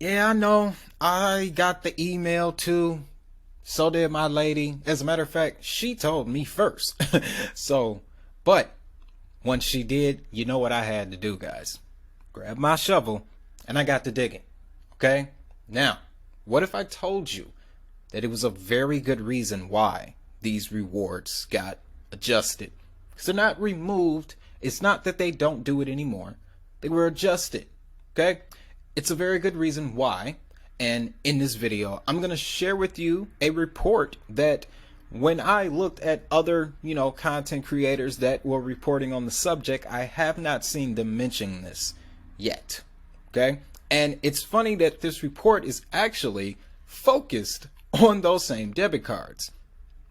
Yeah, I know. I got the email too. So did my lady. As a matter of fact, she told me first. So, but once she did, you know what I had to do, guys? Grab my shovel and I got to digging. Okay? Now, what if I told you that it was a very good reason why these rewards got adjusted? Because they're not removed. It's not that they don't do it anymore. They were adjusted. Okay? It's a very good reason why. And in this video, I'm going to share with you a report that when I looked at other, content creators that were reporting on the subject, I have not seen them mention this yet. Okay? And it's funny that this report is actually focused on those same debit cards.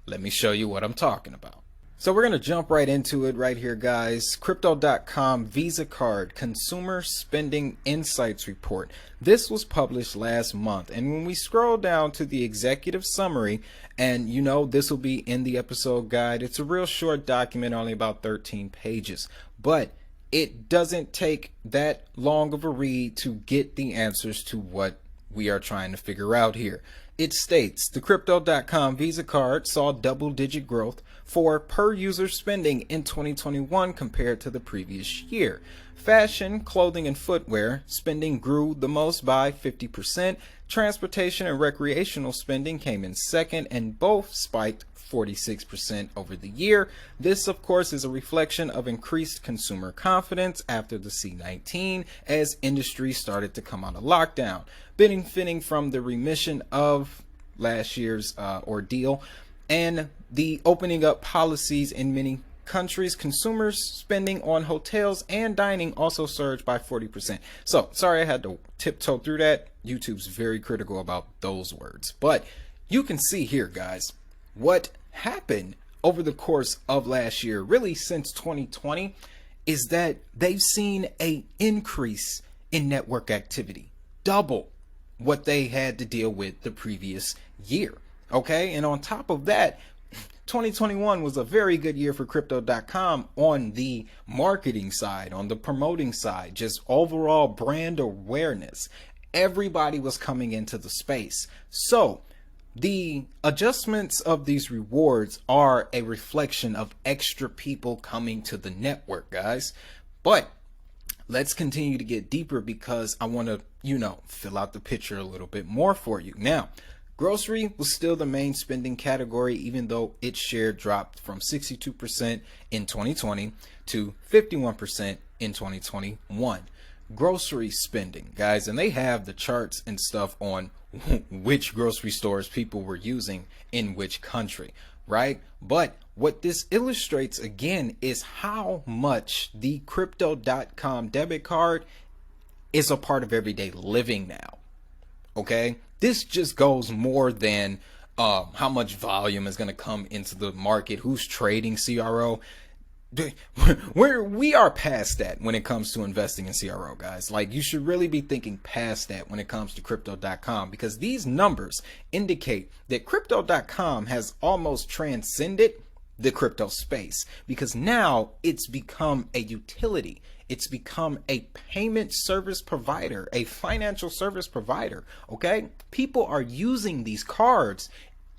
Let me show you what I'm talking about. So we're going to jump right into it right here, guys. Crypto.com Visa Card Consumer Spending Insights Report. This was published last month. And when we scroll down to the executive summary, and this will be in the episode guide, it's a real short document, only about 13 pages. But it doesn't take that long of a read to get the answers to what we are trying to figure out here. It states the Crypto.com Visa card saw double-digit growth for per-user spending in 2021 compared to the previous year. Fashion, clothing, and footwear spending grew the most by 50%. Transportation and recreational spending came in second, and both spiked 46% over the year. This, of course, is a reflection of increased consumer confidence after the C-19 as industry started to come out of lockdown, benefiting from the remission of last year's ordeal and the opening up policies in many countries. Consumers spending on hotels and dining also surged by 40%. So, sorry I had to tiptoe through that. YouTube's very critical about those words. But you can see here, guys, what happened over the course of last year, really since 2020, is that they've seen an increase in network activity, double what they had to deal with the previous year. Okay, and on top of that, 2021 was a very good year for Crypto.com on the marketing side, on the promoting side, just overall brand awareness. Everybody was coming into the space. So the adjustments of these rewards are a reflection of extra people coming to the network, guys. But let's continue to get deeper because I want to, fill out the picture a little bit more for you. Now, grocery was still the main spending category, even though its share dropped from 62% in 2020 to 51% in 2021. Grocery spending, guys, and they have the charts and stuff on which grocery stores people were using in which country, right? But what this illustrates again is how much the Crypto.com debit card is a part of everyday living now. Okay, this just goes more than how much volume is going to come into the market, who's trading CRO. We are past that when it comes to investing in CRO, guys. Like, you should really be thinking past that when it comes to Crypto.com, because these numbers indicate that Crypto.com has almost transcended the crypto space, because now it's become a utility. It's become a payment service provider, a financial service provider. Okay, people are using these cards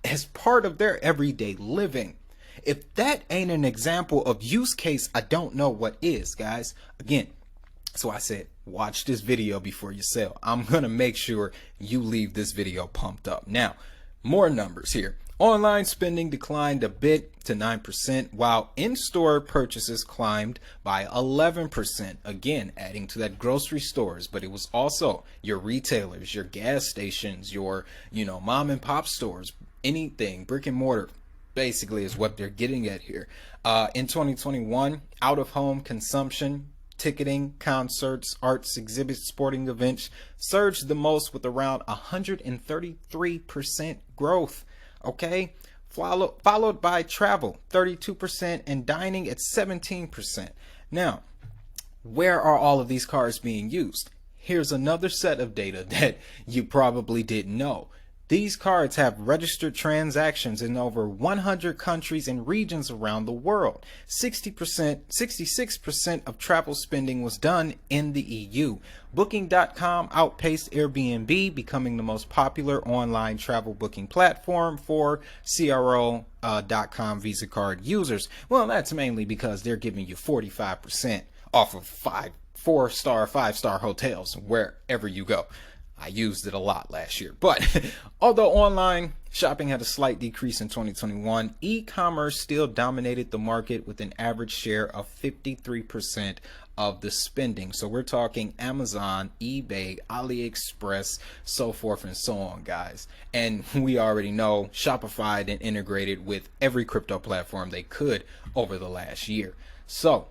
as part of their everyday living. If that ain't an example of use case, I don't know what is, guys. Again, so I said, watch this video before you sell. I'm going to make sure you leave this video pumped up. Now, more numbers here. Online spending declined a bit to 9%, while in-store purchases climbed by 11%. Again, adding to that grocery stores, but it was also your retailers, your gas stations, your, mom and pop stores, anything, brick and mortar. Basically is what they're getting at here. In 2021, out-of-home consumption, ticketing, concerts, arts, exhibits, sporting events surged the most with around 133% growth. Okay, followed by travel, 32%, and dining at 17%. Now, where are all of these cards being used? Here's another set of data that you probably didn't know. These cards have registered transactions in over 100 countries and regions around the world. 66% of travel spending was done in the EU. Booking.com outpaced Airbnb, becoming the most popular online travel booking platform for CRO.com Visa card users. Well, that's mainly because they're giving you 45% off of 4-star, 5-star hotels wherever you go. I used it a lot last year. But although online shopping had a slight decrease in 2021, e-commerce still dominated the market with an average share of 53% of the spending. So we're talking Amazon, eBay, AliExpress, so forth and so on, guys. And we already know Shopify and integrated with every crypto platform they could over the last year. So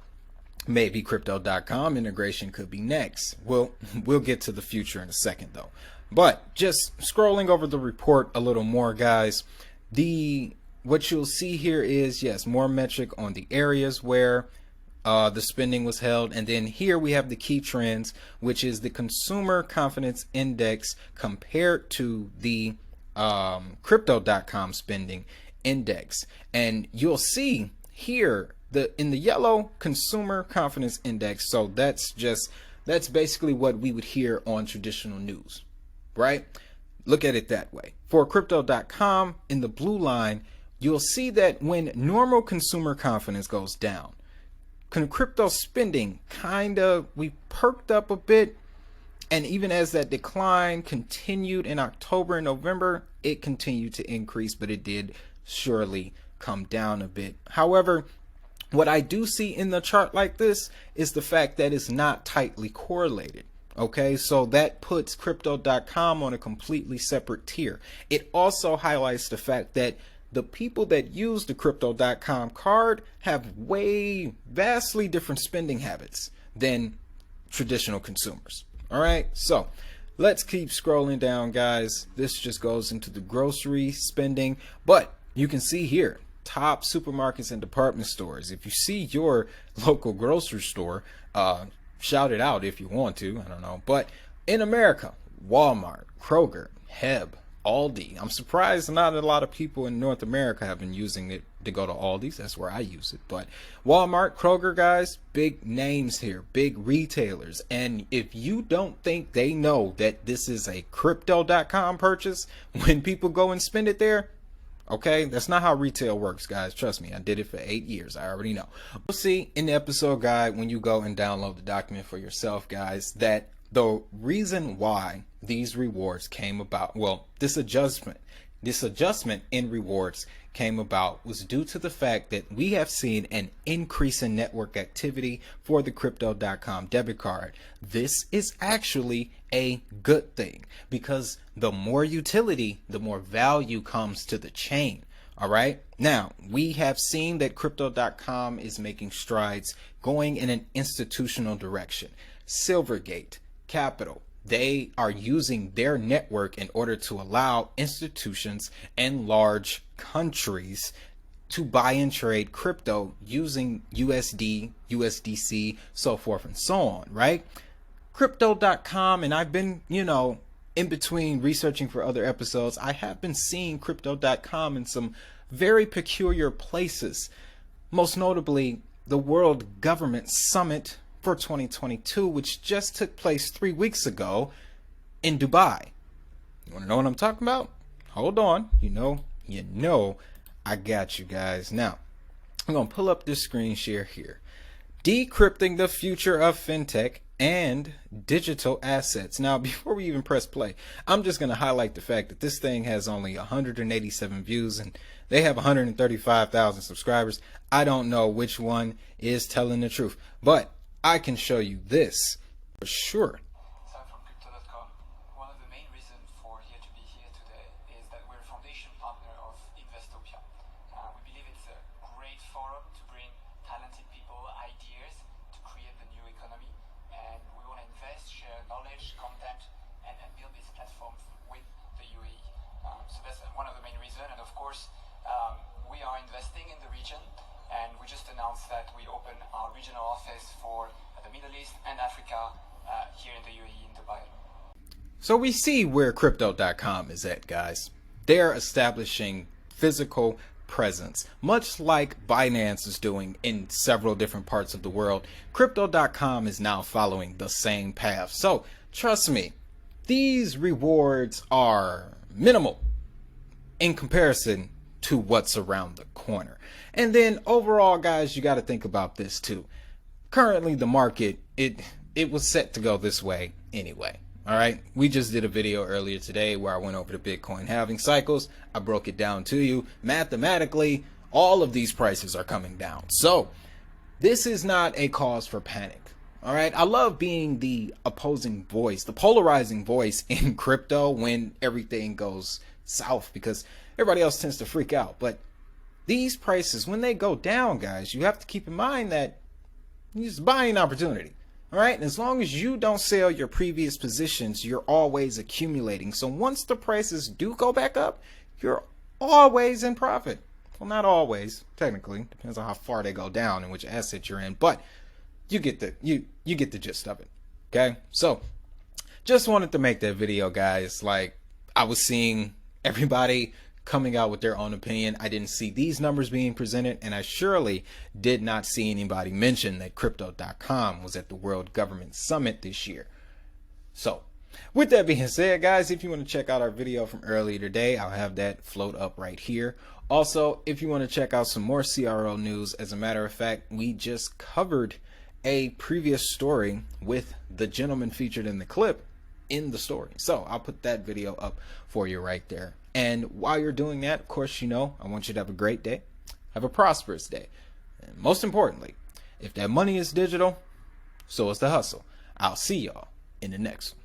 maybe Crypto.com integration could be next. We'll get to the future in a second though. But just scrolling over the report a little more, guys, what you'll see here is, yes, more metric on the areas where the spending was held. And then here we have the key trends, which is the consumer confidence index compared to the Crypto.com spending index. And you'll see here in the yellow, consumer confidence index. So that's basically what we would hear on traditional news, right? Look at it that way. For Crypto.com, in the blue line, you'll see that when normal consumer confidence goes down, crypto spending we perked up a bit. And even as that decline continued in October and November, it continued to increase, but it did surely come down a bit. However, what I do see in the chart like this is the fact that it's not tightly correlated. Okay, so that puts Crypto.com on a completely separate tier. It also highlights the fact that the people that use the Crypto.com card have vastly different spending habits than traditional consumers. All right, so let's keep scrolling down, guys. This just goes into the grocery spending, but you can see here, top supermarkets and department stores. If you see your local grocery store, shout it out if you want to. I don't know. But in America, Walmart, Kroger, Heb, Aldi. I'm surprised not a lot of people in North America have been using it to go to Aldi's. That's where I use it. But Walmart, Kroger, guys, big names here, big retailers. And if you don't think they know that this is a Crypto.com purchase when people go and spend it there, okay, that's not how retail works, guys. Trust me, I did it for 8 years. I already know. We'll see in the episode guide when you go and download the document for yourself, guys, that the reason why these rewards came about, well, this adjustment in rewards came about was due to the fact that we have seen an increase in network activity for the Crypto.com debit card. This is actually a good thing because the more utility, the more value comes to the chain. All right. Now, we have seen that Crypto.com is making strides going in an institutional direction. Silvergate, Capital, they are using their network in order to allow institutions and large countries to buy and trade crypto using USD, USDC, so forth and so on, right? Crypto.com, and I've been, in between researching for other episodes, I have been seeing Crypto.com in some very peculiar places, most notably the World Government Summit for 2022, which just took place 3 weeks ago in Dubai. You want to know what I'm talking about? Hold on. You know, I got you guys. Now, I'm going to pull up this screen share here. Decrypting the future of fintech and digital assets. Now, before we even press play, I'm just going to highlight the fact that this thing has only 187 views and they have 135,000 subscribers. I don't know which one is telling the truth, but I can show you this for sure. Sam from Crypto.com. One of the main reasons for here to be here today is that we're a foundation partner of Investopia. We believe it's a great forum to bring talented people, ideas to create the new economy, and we want to invest, share knowledge, content, and build this platform with the UAE. So that's one of the main reasons, and of course, we are investing in the region. And we just announced that we open our regional office for the Middle East and Africa here in the UAE in Dubai. So we see where Crypto.com is at, guys. They're establishing physical presence, much like Binance is doing in several different parts of the world. Crypto.com is now following the same path. So trust me, these rewards are minimal in comparison to what's around the corner. And then overall, guys, you got to think about this too. Currently, the market, it was set to go this way anyway. All right, we just did a video earlier today where I went over the Bitcoin halving cycles. I broke it down to you. Mathematically, all of these prices are coming down. So this is not a cause for panic. All right, I love being the opposing voice, the polarizing voice in crypto when everything goes south, because everybody else tends to freak out. But these prices, when they go down, guys, you have to keep in mind that it's buying opportunity. All right, and as long as you don't sell your previous positions, you're always accumulating. So once the prices do go back up, you're always in profit. Well, not always, technically. Depends on how far they go down and which asset you're in, but you get the you get the gist of it. Okay? So just wanted to make that video, guys. Like, I was seeing everybody coming out with their own opinion. I didn't see these numbers being presented, and I surely did not see anybody mention that Crypto.com was at the World Government Summit this year. So with that being said, guys, if you want to check out our video from earlier today, I'll have that float up right here. Also, if you want to check out some more CRO news, as a matter of fact, we just covered a previous story with the gentleman featured in the clip in the story. So I'll put that video up for you right there. And while you're doing that, of course, you know, I want you to have a great day. Have a prosperous day. And most importantly, if that money is digital, so is the hustle. I'll see y'all in the next one.